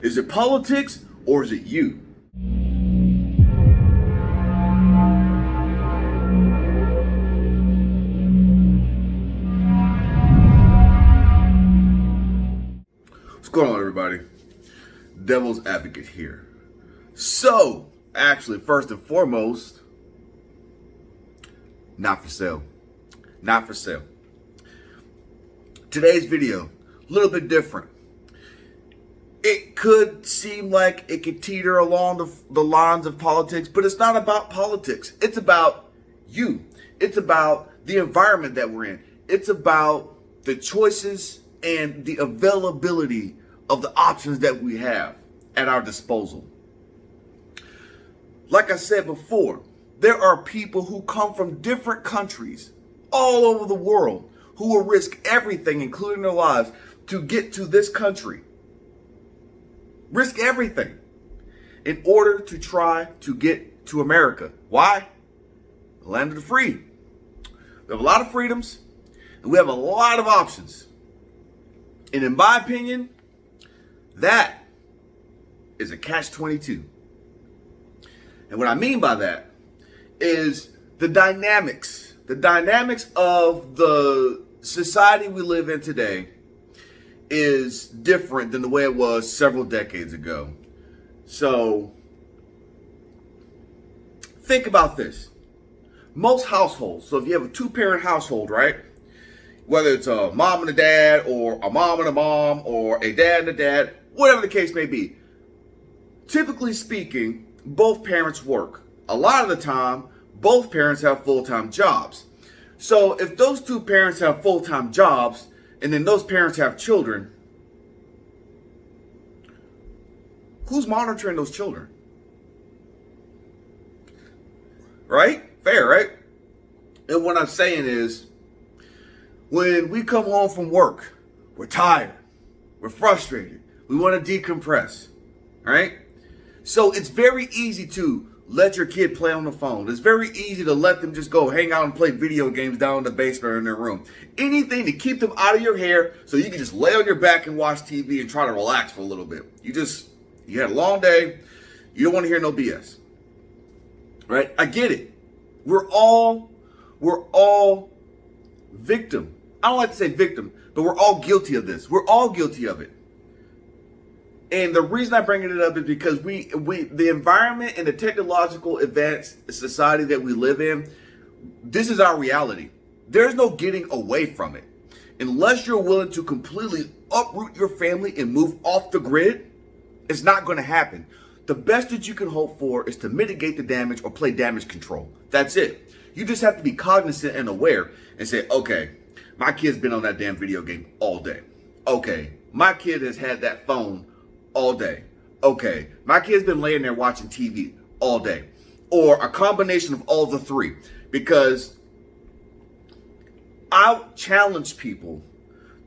Is it politics or is it you? What's going on, everybody? Devil's Advocate here. So, actually, first and foremost, not for sale. Not for sale. Today's video, a little bit different. It could seem like it could teeter along the lines of politics, but it's not about politics. It's about you. It's about the environment that we're in. It's about the choices and the availability of the options that we have at our disposal. Like I said before, there are people who come from different countries all over the world who will risk everything, including their lives, to get to this country. Risk everything in order to try to get to America. Why? The land of the free. We have a lot of freedoms and we have a lot of options. And in my opinion, that is a catch-22. And what I mean by that is the dynamics of the society we live in today is different than the way it was several decades ago. So think about this. Most households, so if you have a two-parent household, right? Whether it's a mom and a dad, or a mom and a mom, or a dad and a dad, whatever the case may be, typically speaking, both parents work. A lot of the time, both parents have full-time jobs. So if those two parents have full-time jobs, and then those parents have children, who's monitoring those children? Right? Fair, right? And what I'm saying is, when we come home from work, we're tired, we're frustrated, we want to decompress, right? So it's very easy to let your kid play on the phone. It's very easy to let them just go hang out and play video games down in the basement or in their room. Anything to keep them out of your hair so you can just lay on your back and watch TV and try to relax for a little bit. You had a long day. You don't want to hear no BS. Right? I get it. We're all victim. I don't like to say victim, but we're all guilty of this. We're all guilty of it. And the reason I bring it up is because the environment and the technological advanced society that we live in, this is our reality. There's no getting away from it. Unless you're willing to completely uproot your family and move off the grid, it's not going to happen. The best that you can hope for is to mitigate the damage or play damage control. That's it. You just have to be cognizant and aware and say, okay, my kid's been on that damn video game all day. Okay, my kid has had that phone all day. Okay, my kid's been laying there watching TV all day. Or a combination of all the three. Because I challenge people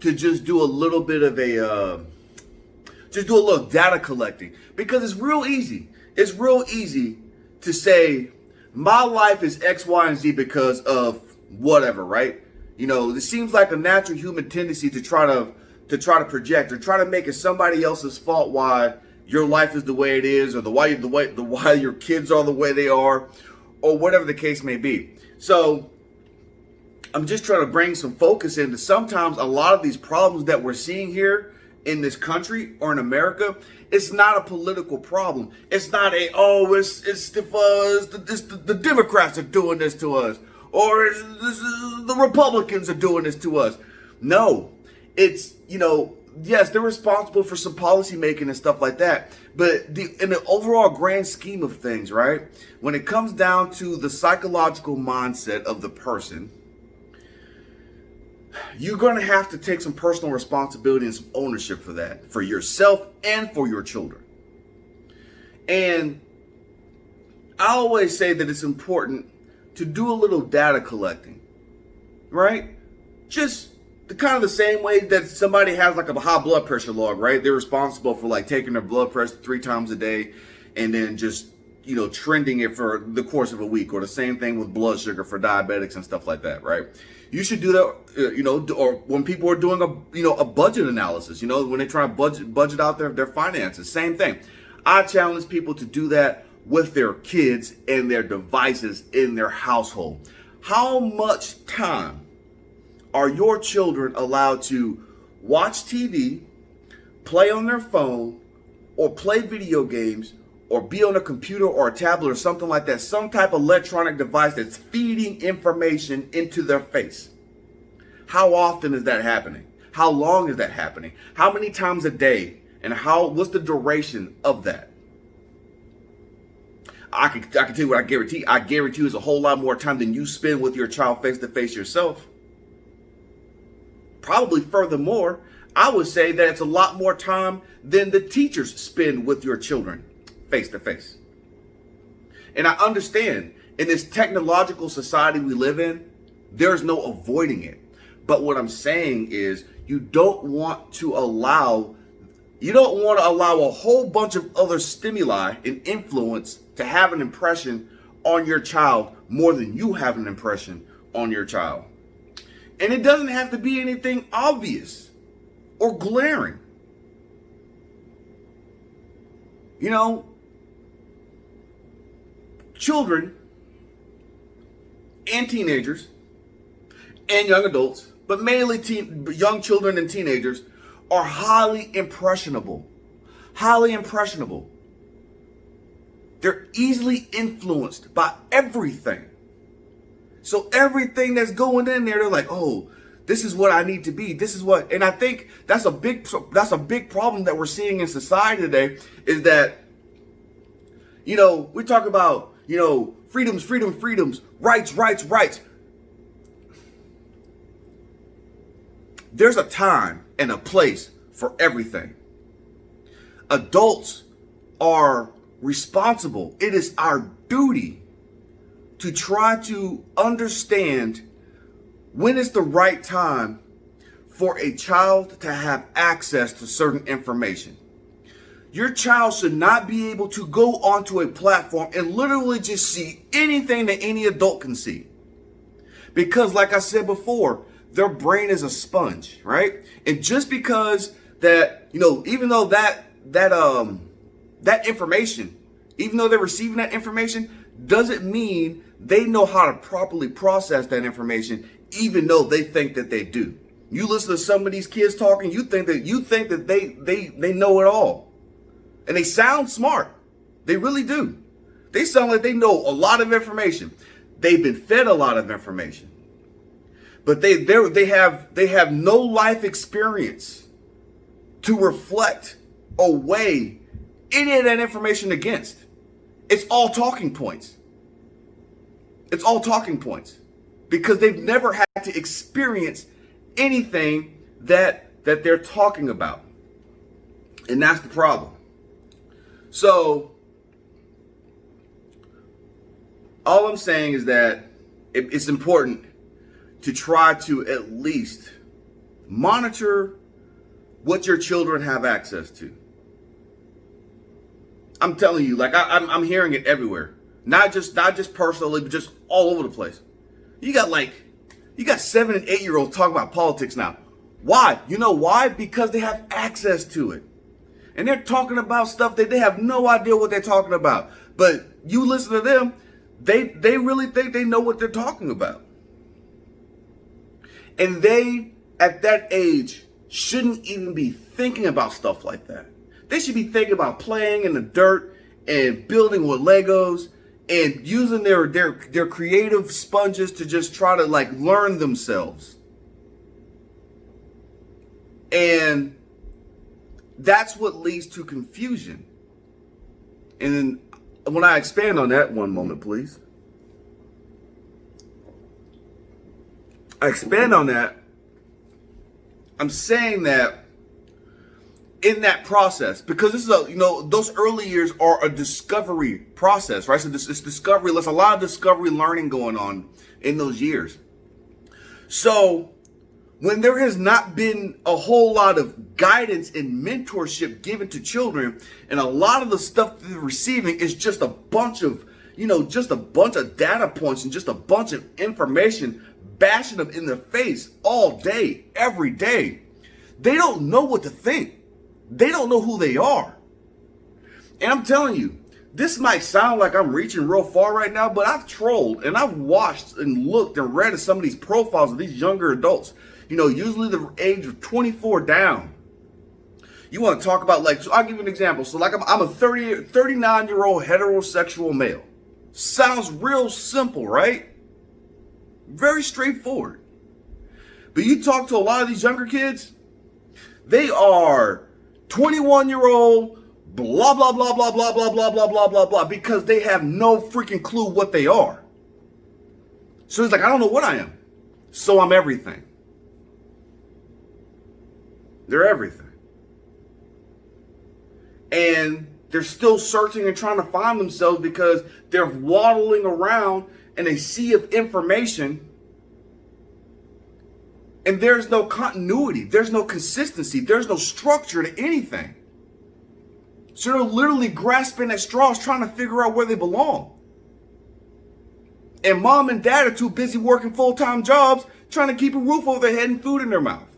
to just do a little bit of just do a little data collecting. Because it's real easy. It's real easy to say, my life is X, Y, and Z because of whatever, right? You know, it seems like a natural human tendency to try to project or try to make it somebody else's fault why your life is the way it is, or why your kids are the way they are, or whatever the case may be. So I'm just trying to bring some focus into sometimes a lot of these problems that we're seeing here in this country or in America. It's not a political problem. It's not it's the Democrats are doing this to us, or the Republicans are doing this to us. No. It's, yes, they're responsible for some policy making and stuff like that. But in the overall grand scheme of things, right, when it comes down to the psychological mindset of the person, you're going to have to take some personal responsibility and some ownership for that, for yourself and for your children. And I always say that it's important to do a little data collecting, right? Just the kind of the same way that somebody has like a high blood pressure log, right? They're responsible for like taking their blood pressure 3 times a day and then just trending it for the course of a week, or the same thing with blood sugar for diabetics and stuff like that, right? You should do that, or when people are doing a budget analysis, when they try to budget out their finances, same thing. I challenge people to do that with their kids and their devices in their household. How much time are your children allowed to watch TV, play on their phone, or play video games, or be on a computer or a tablet or something like that, some type of electronic device that's feeding information into their face? How often is that happening? How long is that happening? How many times a day? And what's the duration of that? I can tell you what I guarantee. I guarantee you it's a whole lot more time than you spend with your child face to face yourself. Probably furthermore, I would say that it's a lot more time than the teachers spend with your children face to face. And I understand in this technological society we live in, there's no avoiding it. But what I'm saying is you don't want to allow a whole bunch of other stimuli and influence to have an impression on your child more than you have an impression on your child. And it doesn't have to be anything obvious or glaring. Children and teenagers and young adults, but mainly young children and teenagers, are highly impressionable. Highly impressionable. They're easily influenced by everything. So everything that's going in there, they're like, oh, this is what I need to be. This is what, and I think that's a big problem that we're seeing in society today, is that, we talk about, freedoms, rights. There's a time and a place for everything. Adults are responsible. It is our duty to try to understand when is the right time for a child to have access to certain information. Your child should not be able to go onto a platform and literally just see anything that any adult can see. Because like I said before, their brain is a sponge, right? And just because that, even though that information, even though they're receiving that information, doesn't mean they know how to properly process that information, even though they think that they do. You listen to some of these kids talking, you think that they know it all. And they sound smart. They really do. They sound like they know a lot of information. They've been fed a lot of information. But they have no life experience to reflect or weigh any of that information against. It's all talking points. It's all talking points. Because they've never had to experience anything that they're talking about. And that's the problem. So, all I'm saying is that it's important to try to at least monitor what your children have access to. I'm telling you, like I'm hearing it everywhere. Not just personally, but just all over the place. You got 7 and 8 year olds talking about politics now. Why? You know why? Because they have access to it. And they're talking about stuff that they have no idea what they're talking about. But you listen to them, they really think they know what they're talking about. And they, at that age, shouldn't even be thinking about stuff like that. They should be thinking about playing in the dirt and building with Legos and using their creative sponges to just try to learn themselves. And that's what leads to confusion. And then when I expand on that, one moment, please. I expand on that. I'm saying that in that process, because this is those early years are a discovery process, right? So it's discovery. There's a lot of discovery learning going on in those years. So when there has not been a whole lot of guidance and mentorship given to children, and a lot of the stuff that they're receiving is just a bunch of, just a bunch of data points and just a bunch of information bashing them in the face all day, every day. They don't know what to think. They don't know who they are. And I'm telling you, this might sound like I'm reaching real far right now, but I've trolled and I've watched and looked and read at some of these profiles of these younger adults, usually the age of 24 down. You want to talk about, so I'll give you an example. So I'm a 39-year-old heterosexual male. Sounds real simple, right? Very straightforward. But you talk to a lot of these younger kids, they are 21-year-old, blah, blah, blah, blah, blah, blah, blah, blah, blah, blah, blah, because they have no freaking clue what they are. So he's like, I don't know what I am. So I'm everything. They're everything. And they're still searching and trying to find themselves because they're waddling around in a sea of information, and there's no continuity, there's no consistency, there's no structure to anything. So they're literally grasping at straws trying to figure out where they belong. And mom and dad are too busy working full-time jobs trying to keep a roof over their head and food in their mouth.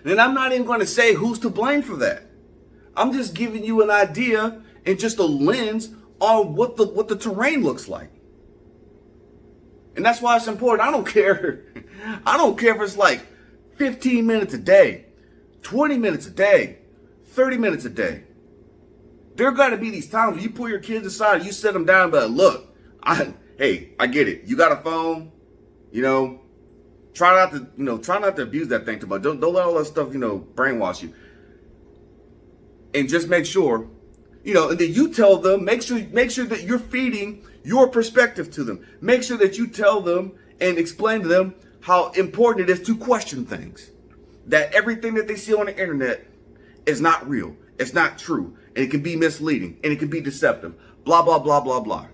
And I'm not even going to say who's to blame for that. I'm just giving you an idea and just a lens on what the terrain looks like. And that's why it's important. I don't care if it's like 15 minutes a day, 20 minutes a day, 30 minutes a day. There got to be these times when you pull your kids aside, you set them down, but look, I get it. You got a phone, try not to abuse that thing too much. Don't let all that stuff, brainwash you. And just make sure, and then you tell them, make sure that you're feeding your perspective to them. Make sure that you tell them and explain to them how important it is to question things. That everything that they see on the internet is not real. It's not true. And it can be misleading. And it can be deceptive. Blah, blah, blah, blah, blah.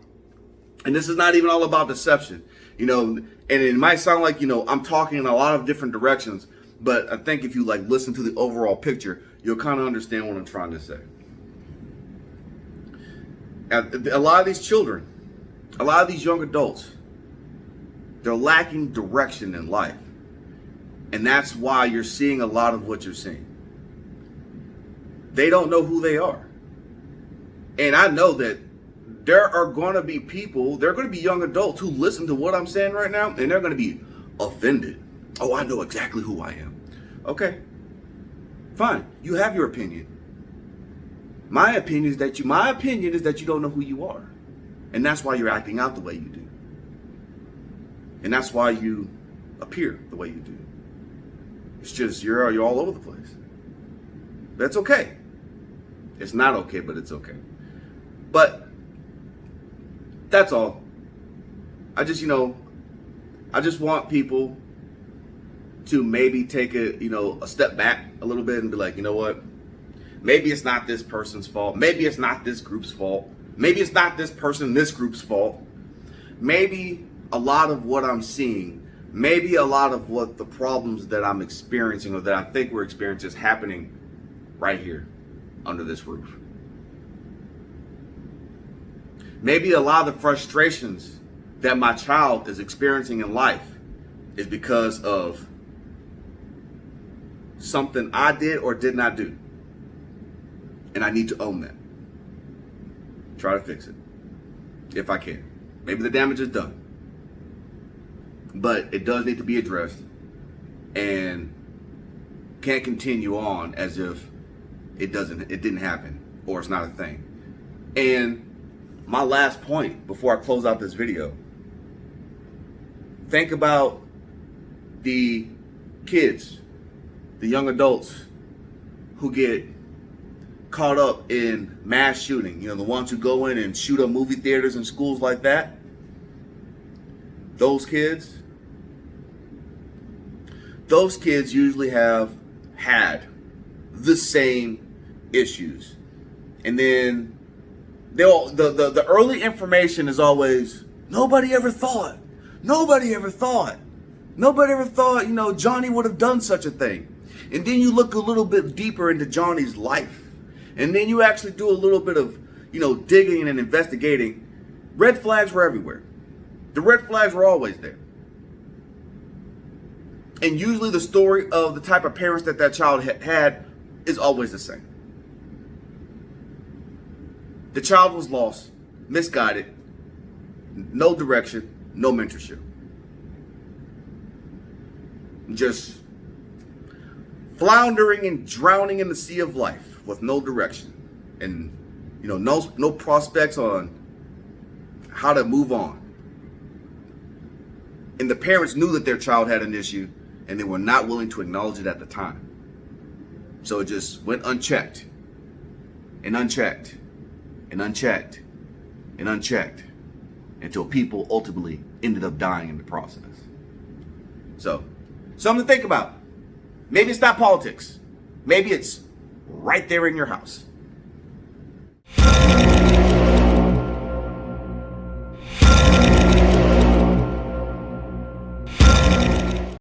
And this is not even all about deception. And it might sound like, I'm talking in a lot of different directions. But I think if you listen to the overall picture, you'll kind of understand what I'm trying to say. A lot of these children, a lot of these young adults, they're lacking direction in life. And that's why you're seeing a lot of what you're seeing. They don't know who they are. And I know that there are going to be people, there are going to be young adults who listen to what I'm saying right now, and they're going to be offended. Oh, I know exactly who I am. Okay, fine. You have your opinion. My opinion is that you don't know who you are. And that's why you're acting out the way you do. And that's why you appear the way you do. It's just you're all over the place. That's okay. It's not okay, but it's okay. But that's all. I just want people to maybe take a step back a little bit and be like, you know what? Maybe it's not this person's fault. Maybe it's not this group's fault. Maybe it's not this person, this group's fault. Maybe a lot of what I'm seeing, maybe a lot of what the problems that I'm experiencing or that I think we're experiencing is happening right here under this roof. Maybe a lot of the frustrations that my child is experiencing in life is because of something I did or did not do. And I need to own that. Try to fix it. If I can. Maybe the damage is done. But it does need to be addressed. And can't continue on as if it didn't happen or it's not a thing. And my last point before I close out this video. Think about the kids, the young adults who get caught up in mass shooting, the ones who go in and shoot up movie theaters and schools like that. Those kids usually have had the same issues. And then the early information is always, nobody ever thought. Nobody ever thought, Johnny would have done such a thing. And then you look a little bit deeper into Johnny's life. And then you actually do a little bit of, digging and investigating. Red flags were everywhere. The red flags were always there. And usually the story of the type of parents that child had is always the same. The child was lost, misguided, no direction, no mentorship. Just floundering and drowning in the sea of life with no direction and no prospects on how to move on. And the parents knew that their child had an issue and they were not willing to acknowledge it at the time. So it just went unchecked and unchecked and unchecked and unchecked until people ultimately ended up dying in the process. So, something to think about. Maybe it's not politics. Maybe it's right there in your house.